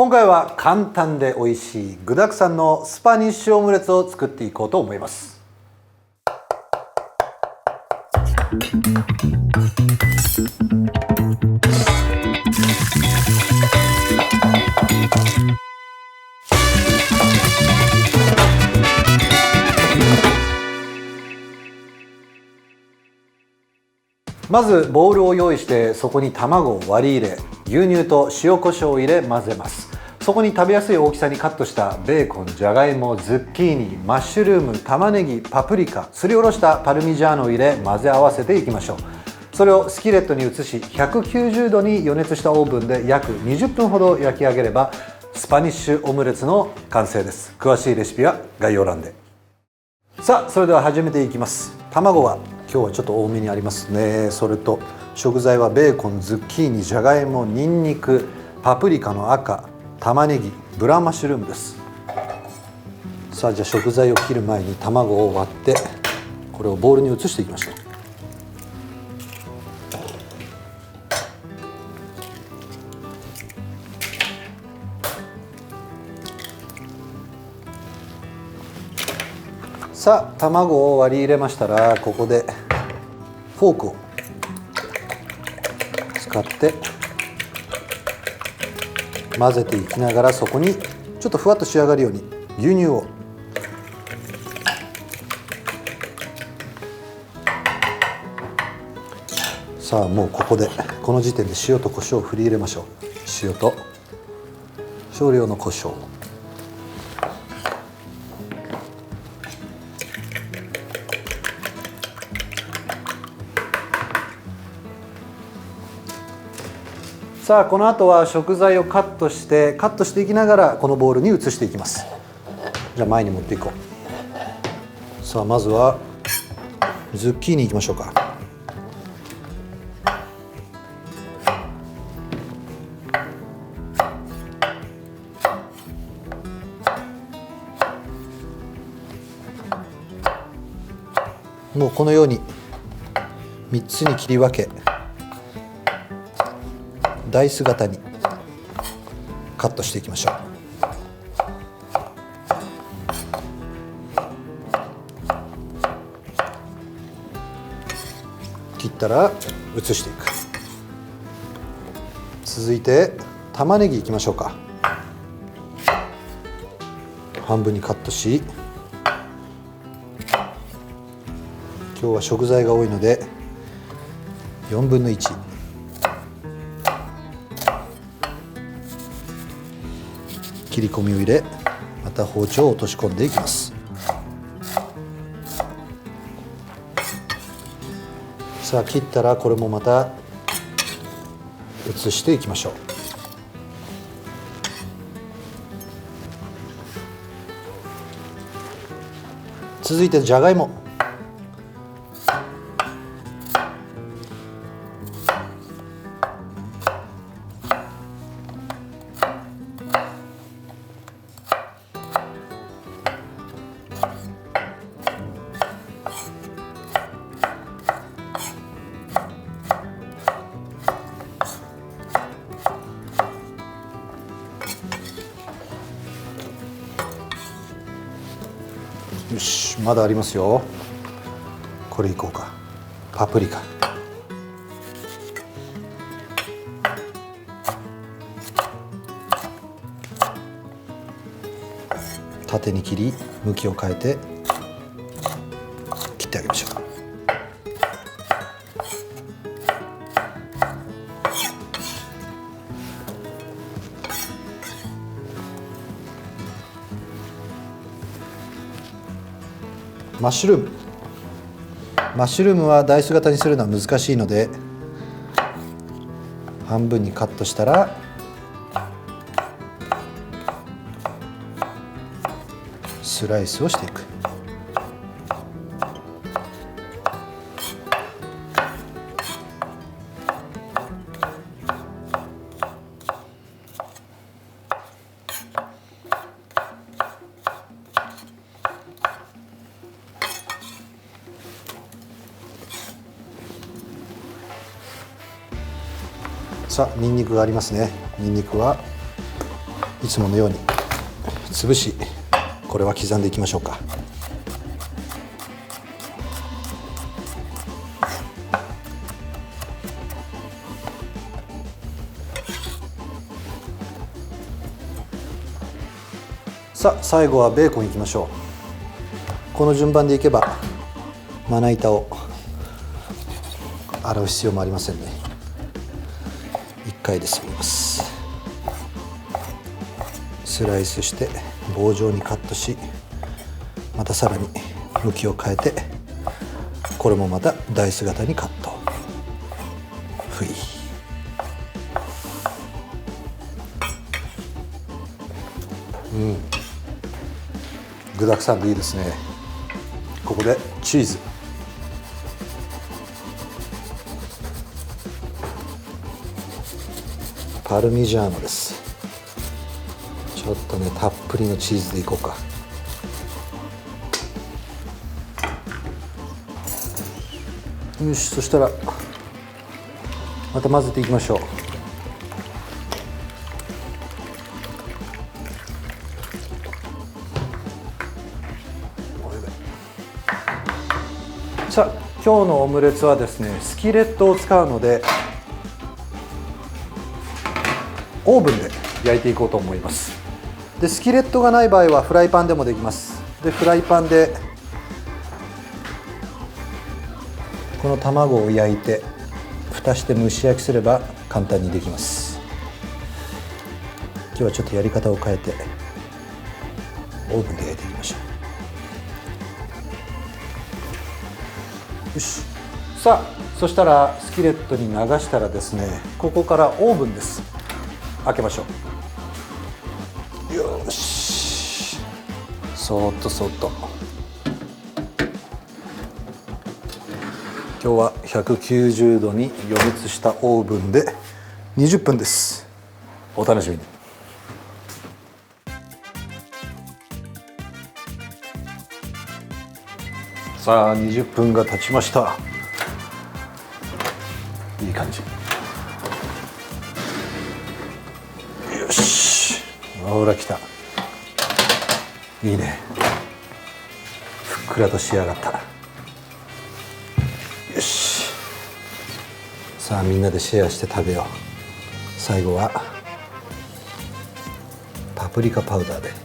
今回は簡単で美味しい具沢山のスパニッシュオムレツを作っていこうと思います。まずボウルを用意して、そこに卵を割り入れ、牛乳と塩コショウを入れ混ぜます。そこに食べやすい大きさにカットしたベーコン、じゃがいも、ズッキーニ、マッシュルーム、玉ねぎ、パプリカ、すりおろしたパルミジャーノを入れ混ぜ合わせていきましょう。それをスキレットに移し、190度に予熱したオーブンで約20分ほど焼き上げればスパニッシュオムレツの完成です。詳しいレシピは概要欄で。さあ、それでは始めていきます。卵は今日はちょっと多めにありますね。それと食材はベーコン、ズッキーニ、じゃがいも、にんにく、パプリカの赤、玉ねぎ、ブラウンマッシュルームです。さあ、じゃあ食材を切る前に卵を割ってこれをボウルに移していきましょう。さあ、卵を割り入れましたら、ここでフォークを使って混ぜていきながら、そこにちょっとふわっと仕上がるように牛乳をさあ、もうここでこの時点で塩と胡椒を振り入れましょう。塩と少量の胡椒、さあ、この後は食材をカットしていきながらこのボウルに移していきます。じゃあ前に持っていこう。さあ、まずはズッキーニいきましょうか。もうこのように3つに切り分け、ダイス型にカットしていきましょう。切ったら移していく。続いて玉ねぎいきましょうか。半分にカットし、今日は食材が多いので4分の1。切り込みを入れ、また包丁を落とし込んでいきます。さあ、切ったらこれもまた移していきましょう。続いてじゃがいも。よし、まだありますよ。これいこうか。パプリカ、縦に切り、向きを変えて切ってあげましょう。マッシュルームはダイス型にするのは難しいので、半分にカットしたらスライスをしていく。さあ、ニンニクがありますね。ニンニクはいつものように潰し、これは刻んでいきましょうか。さあ最後はベーコンいきましょう。この順番でいけばまな板を洗う必要もありませんね。1回で済みます。スライスして棒状にカットし、またさらに向きを変えて、これもまたダイス型にカット。ふい。具だくさんでいいですね。ここでチーズ。パルミジャーノです。ちょっとねたっぷりのチーズでいこうか。よし、そしたらまた混ぜていきましょう。さあ今日のオムレツはですね、スキレットを使うのでオーブンで焼いていこうと思います。でスキレットがない場合はフライパンでもできます。でフライパンでこの卵を焼いて蓋して蒸し焼きすれば簡単にできます。今日はちょっとやり方を変えてオーブンで焼いていきましょう。よし、さあそしたらスキレットに流したらですね、ここからオーブンです。開けましょう。よし、そーっとそーっと。今日は190度に予熱したオーブンで20分です。お楽しみに。さあ20分が経ちました。いい感じ。よし、ほらきた。いいね、ふっくらと仕上がった。よし、さあみんなでシェアして食べよう。最後はパプリカパウダーで。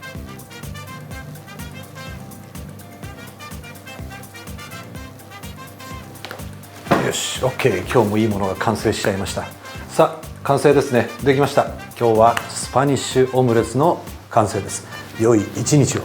よし、 OK。 今日もいいものが完成しちゃいました。さあ完成ですね。できました。今日はスパニッシュオムレツの完成です。良い一日を。